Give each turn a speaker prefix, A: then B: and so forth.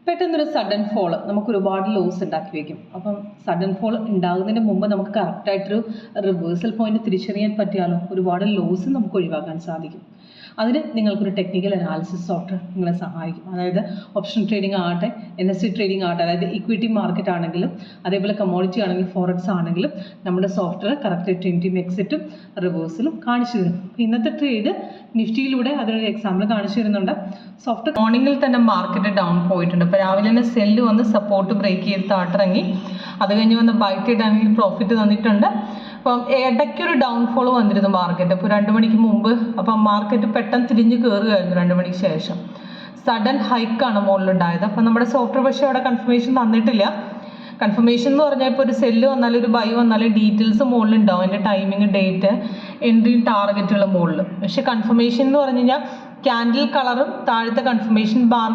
A: പെട്ടെന്നൊരു sudden fall നമുക്ക് ഒരുപാട് ലോസ് ഉണ്ടാക്കി വയ്ക്കും. അപ്പം സഡൻ ഫോൾ ഉണ്ടാകുന്നതിന് മുമ്പ് നമുക്ക് കറക്റ്റായിട്ടൊരു റിവേഴ്സൽ പോയിന്റ് തിരിച്ചറിയാൻ പറ്റിയാലോ ഒരുപാട് ലോസ് നമുക്ക് ഒഴിവാക്കാൻ സാധിക്കും. അതിന് നിങ്ങൾക്കൊരു ടെക്നിക്കൽ അനാലിസിസ് സോഫ്റ്റ്വെയർ നിങ്ങളെ സഹായിക്കും. അതായത് ഓപ്ഷൻ ട്രേഡിംഗ് ആകട്ടെ, NSE ട്രേഡിംഗ് ആകട്ടെ, അതായത് ഇക്വിറ്റി മാർക്കറ്റ് ആണെങ്കിലും അതേപോലെ കമ്മോഡിറ്റി ആണെങ്കിലും ഫോറക്സ് ആണെങ്കിലും നമ്മുടെ സോഫ്റ്റ്വെയർ കറക്റ്റ് 20 എക്സിറ്റും റിവേഴ്സലും കാണിച്ചു തരും. ഇന്നത്തെ ട്രേഡ് നിഫ്റ്റിയിലൂടെ അതിനൊരു എക്സാമ്പിൾ കാണിച്ചു തരുന്നുണ്ട്. സോഫ്റ്റ്വെയർ മോർണിംഗിൽ തന്നെ മാർക്കറ്റ് ഡൗൺ പോയിട്ടുണ്ട്. അപ്പോൾ രാവിലെ തന്നെ സെല്ല് വന്ന് സപ്പോർട്ട് ബ്രേക്ക് ചെയ്ത് താട്ടിറങ്ങി, അത് കഴിഞ്ഞ് വന്ന് ബൈ ട്രേഡ് ആണെങ്കിൽ പ്രോഫിറ്റ് തന്നിട്ടുണ്ട്. അപ്പം ഇടയ്ക്കൊരു ഡൗൺഫോൾ വന്നിരുന്നു മാർക്കറ്റ്. അപ്പോൾ 2 മണിക്ക് മുമ്പ് അപ്പം മാർക്കറ്റ് പെട്ടെന്ന് തിരിഞ്ഞ് കയറുകയായിരുന്നു. 2 മണിക്ക് ശേഷം സഡൻ ഹൈക്കാണ് മുകളിലുണ്ടായത്. അപ്പം നമ്മുടെ സോഫ്റ്റ്വെയർ പക്ഷേ അവിടെ കൺഫർമേഷൻ തന്നിട്ടില്ല. കൺഫർമേഷൻ എന്ന് പറഞ്ഞാൽ ഇപ്പോൾ ഒരു സെല്ല് വന്നാലും ഒരു ബൈ വന്നാലും ഡീറ്റെയിൽസ് മുകളിലുണ്ടാവും, അതിൻ്റെ ടൈമിങ്, ഡേറ്റ്, എൻട്രി, ടാർഗറ്റുള്ള മുകളിൽ. പക്ഷേ കൺഫർമേഷൻ എന്ന് പറഞ്ഞു കഴിഞ്ഞാൽ ക്യാൻഡിൽ കളറും താഴത്തെ കൺഫർമേഷൻ ബാർ